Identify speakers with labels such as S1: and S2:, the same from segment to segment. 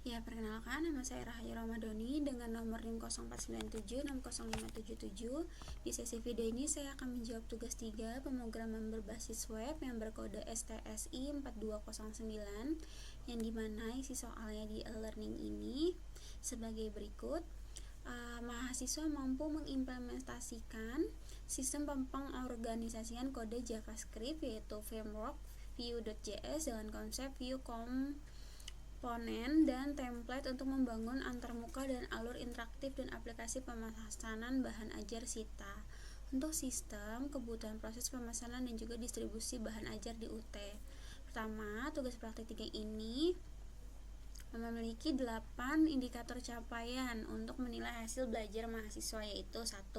S1: Ya, perkenalkan, nama saya Rahayu Ramadhani dengan nomor NIM 0497600577. Di sesi video ini saya akan menjawab tugas 3 pemrograman berbasis web yang berkode STSI 4209, yang dimana isi soalnya di e-learning ini sebagai berikut. Mahasiswa mampu mengimplementasikan sistem pengorganisasian kode JavaScript yaitu framework Vue.js dengan konsep Vue komponen dan template untuk membangun antarmuka dan alur interaktif dan aplikasi pemesanan bahan ajar SITA. Untuk sistem, kebutuhan proses pemesanan dan juga distribusi bahan ajar di UT. Pertama, tugas praktik 3 ini memiliki 8 indikator capaian untuk menilai hasil belajar mahasiswa, yaitu 1.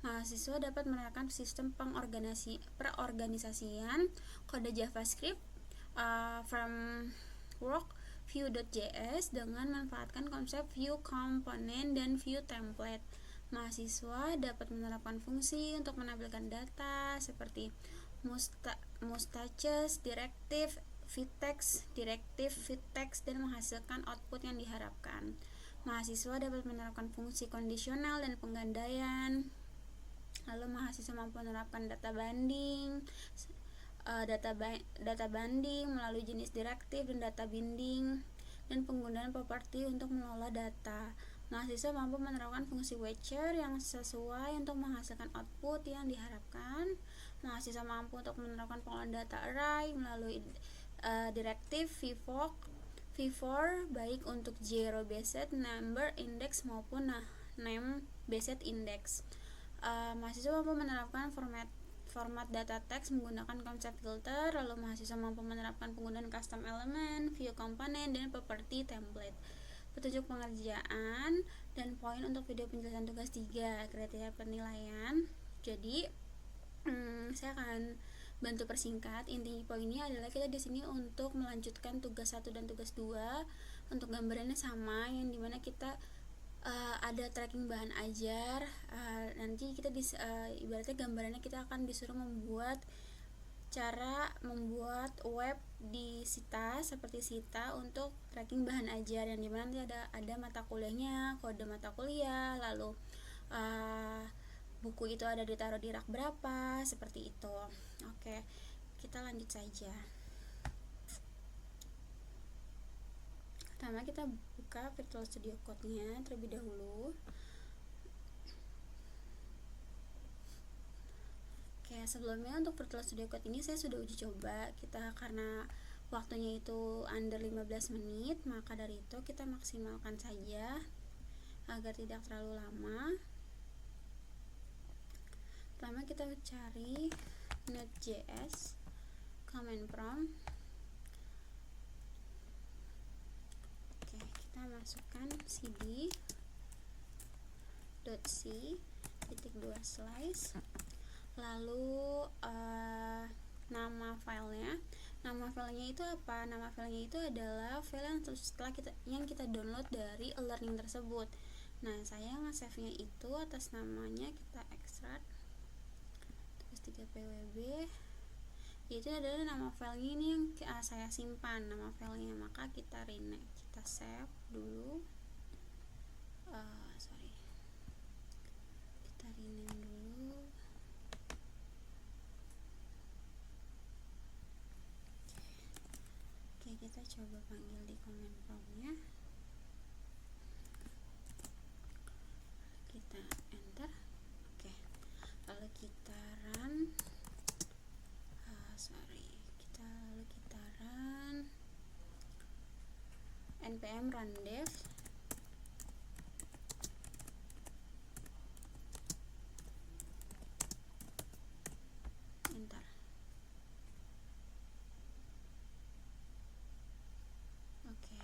S1: Mahasiswa dapat menerapkan sistem perorganisasian kode JavaScript framework Vue.js dengan memanfaatkan konsep Vue komponen dan Vue template. Mahasiswa dapat menerapkan fungsi untuk menampilkan data seperti mustaches, directive, fittext, dan menghasilkan output yang diharapkan. Mahasiswa dapat menerapkan fungsi kondisional dan penggandaian. Lalu mahasiswa mampu menerapkan data banding melalui jenis direktif dan data binding dan penggunaan properti untuk mengelola data. Mahasiswa mampu menerapkan fungsi watcher yang sesuai untuk menghasilkan output yang diharapkan. Mahasiswa mampu untuk menerapkan pengolahan data array melalui direktif v4 baik untuk zero based number index maupun name based index. Mahasiswa mampu menerapkan format data teks menggunakan konsep filter. Lalu mahasiswa mampu menerapkan penggunaan custom element, Vue komponen, dan property template. Petunjuk pengerjaan dan poin untuk video penjelasan tugas 3 kriteria penilaian. Jadi saya akan bantu persingkat. Inti poinnya adalah kita di sini untuk melanjutkan tugas 1 dan tugas 2. Untuk gambarannya sama, yang dimana kita ada tracking bahan ajar. Nanti kita ibaratnya gambarannya kita akan disuruh membuat web di SITA seperti SITA untuk tracking bahan ajar, yang dimana nanti ada mata kuliahnya, kode mata kuliah, lalu buku itu ada ditaruh di rak berapa, seperti itu. Oke, kita lanjut saja. Pertama kita buka Virtual Studio Code-nya terlebih dahulu. Oke, sebelumnya untuk Virtual Studio Code ini saya sudah uji coba. Karena waktunya itu under 15 menit, maka dari itu kita maksimalkan saja agar tidak terlalu lama. Pertama kita cari Node.js, command prompt. Kita masukkan cd .c/2 slice, lalu nama filenya itu apa? Nama filenya itu adalah file yang kita download dari e-learning tersebut. Nah, saya nge-save nya itu atas namanya kita ekstrak terus 3 pwb. Itu adalah nama filenya ini yang saya simpan nama filenya, maka kita rename, kita save dulu. Kita rename dulu. Oke, kita coba panggil di command promptnya. Kita enter. Oke, lalu kita run. Kita run npm run dev. Enter. Oke,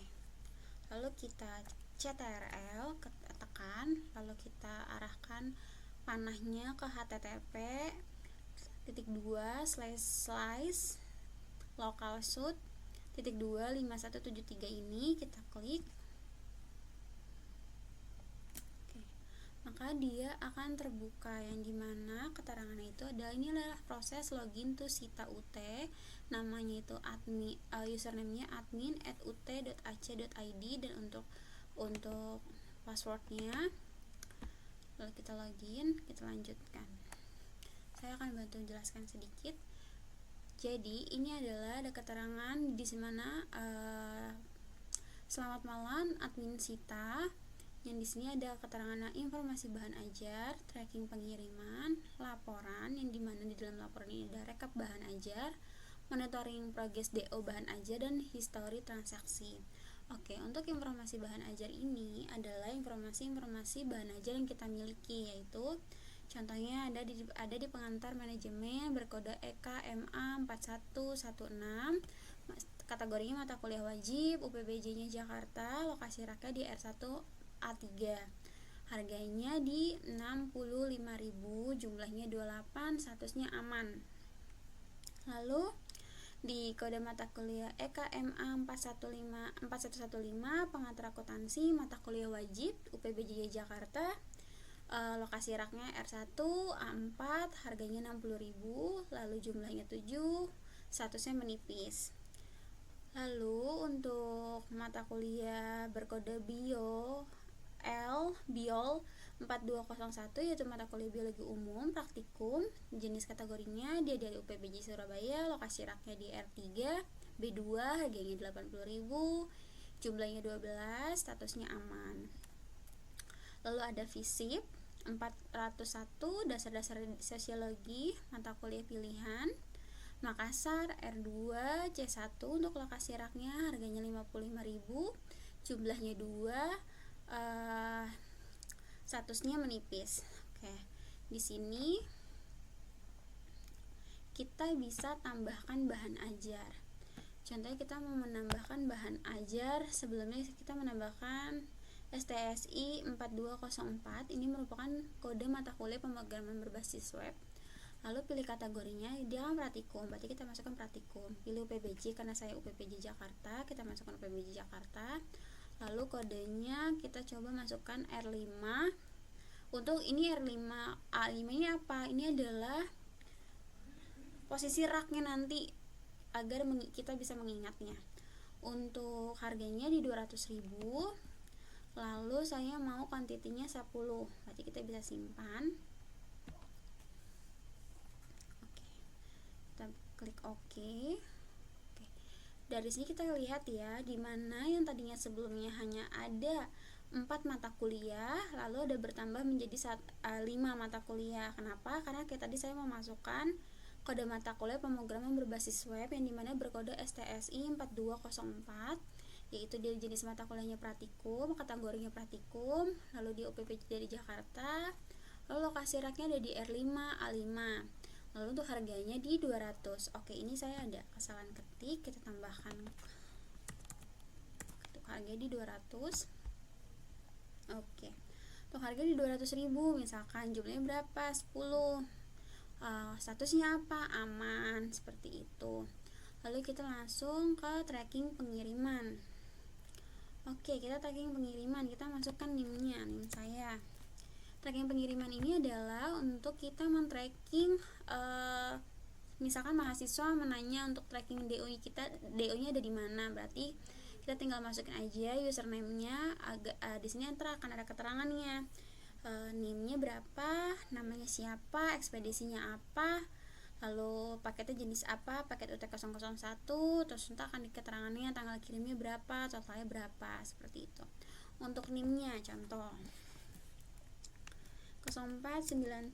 S1: lalu kita ctrl tekan, lalu kita arahkan panahnya ke http://slice localhost 25173 ini kita klik. Oke, maka maka dia akan terbuka, yang dimana keterangannya itu adalah inilah proses login to Sita UT, namanya itu admin, username-nya admin@ut.ac.id, dan untuk passwordnya. Lalu kita login, kita lanjutkan. Saya akan bantu menjelaskan sedikit. Jadi ini adalah ada keterangan di mana selamat malam admin Sita. Yang di sini ada keterangan informasi bahan ajar, tracking pengiriman, laporan, yang dimana di dalam laporan ini ada rekap bahan ajar, monitoring progress DO bahan ajar, dan histori transaksi. Oke, untuk informasi bahan ajar ini adalah informasi bahan ajar yang kita miliki, yaitu contohnya ada di pengantar manajemen berkode EKMA 4116, kategorinya mata kuliah wajib, UPBJ-nya Jakarta, lokasi raknya di R1 A3. Harganya di 65.000, jumlahnya 28, statusnya aman. Lalu di kode mata kuliah EKMA 4115, pengantar akuntansi, mata kuliah wajib, UPBJ Jakarta, lokasi raknya R1 A4, harganya 60.000, lalu jumlahnya 7, statusnya menipis. Lalu untuk mata kuliah berkode biol 4201, yaitu mata kuliah biologi umum praktikum, jenis kategorinya dia dari UPBJ Surabaya, lokasi raknya di R3 B2, harganya 80.000, jumlahnya 12, statusnya aman. Lalu ada FISIP 401, dasar-dasar sosiologi, mata kuliah pilihan, Makassar R2 C1, untuk lokasi raknya harganya 55.000, jumlahnya 2, statusnya menipis. Oke. Di sini kita bisa tambahkan bahan ajar. Contohnya kita mau menambahkan bahan ajar, sebelumnya kita menambahkan STSI 4204. Ini merupakan kode mata kuliah pemrograman berbasis web. Lalu pilih kategorinya, dia kan praktikum, berarti kita masukkan praktikum. Pilih UPBJ, karena saya UPBJ Jakarta, kita masukkan UPBJ Jakarta. Lalu kodenya kita coba masukkan R5. Untuk ini R5 A5 ini apa? Ini adalah posisi raknya nanti agar kita bisa mengingatnya. Untuk harganya di 200.000. Lalu saya mau kuantitinya 10, berarti kita bisa simpan. Oke. Kita klik OK. Dari sini kita lihat ya, dimana yang tadinya sebelumnya hanya ada 4 mata kuliah, lalu ada bertambah menjadi 5 mata kuliah. Kenapa? Karena kayak tadi saya memasukkan kode mata kuliah pemrograman berbasis web, yang dimana berkode STSI 4204, yaitu dia jenis mata kuliahnya praktikum, kategorinya praktikum, lalu di UPBJ dari Jakarta, lalu lokasi raknya ada di R5 A5. Lalu untuk harganya di 200. Oke, ini saya ada kesalahan ketik, kita tambahkan untuk harga di 200. Oke. Untuk harga di 200.000, misalkan jumlahnya berapa? 10. Statusnya apa? Aman, seperti itu. Lalu kita langsung ke tracking pengiriman. Oke, kita tracking pengiriman, kita masukkan NIM-nya, NIM saya. Tracking pengiriman ini adalah untuk kita men-tracking, misalkan mahasiswa menanya untuk tracking DO-nya DO-nya ada di mana, berarti kita tinggal masukin aja username-nya, di sini akan ada keterangannya, NIM-nya berapa, namanya siapa, ekspedisinya apa, lalu paketnya jenis apa, paket UT001, terus entah akan di keterangannya tanggal kirimnya berapa, totalnya berapa, seperti itu. Untuk NIM-nya contoh 0497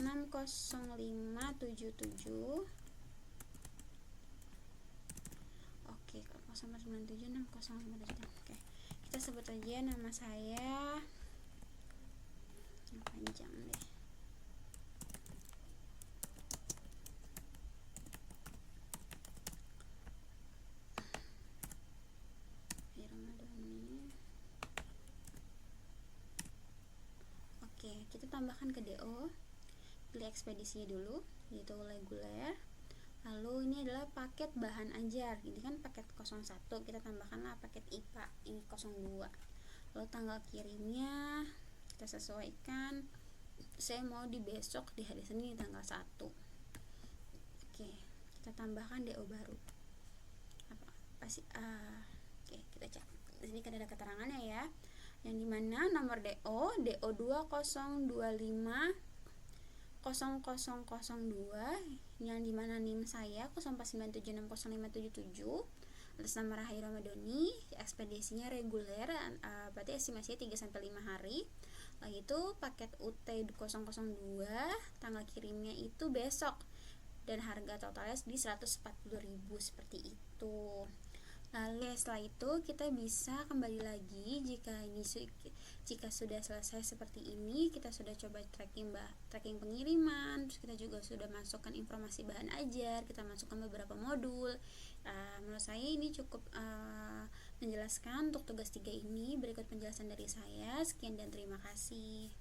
S1: 60577. Oke, 0497 60577. Oke, kita sebut aja nama saya, panjang deh. Oke, kita tambahkan ke DO, pilih ekspedisinya dulu, yaitu reguler. Lalu ini adalah paket bahan ajar, ini kan paket 01, kita tambahkanlah paket IPA, ini 02. Lalu tanggal kirimnya kita sesuaikan, saya mau di besok di hari Senin tanggal 1. Oke, kita tambahkan DO baru. Apa sih? Oke, kita cek. Di sini kan ada keterangannya ya. Yang dimana nomor DO 2025 00002, yang dimana NIM saya 0497600577, atas nama Rahai Ramadhani, ekspedisinya reguler, berarti estimasinya 3-5 hari. Lalu itu paket UT 002, tanggal kirimnya itu besok, dan harga totalnya di 140.000 seperti itu. Lalu setelah itu kita bisa kembali lagi jika sudah selesai seperti ini, kita sudah coba tracking pengiriman, terus kita juga sudah masukkan informasi bahan ajar, kita masukkan beberapa modul. Menurut saya ini cukup menjelaskan untuk tugas 3 ini. Berikut penjelasan dari saya. Sekian dan terima kasih.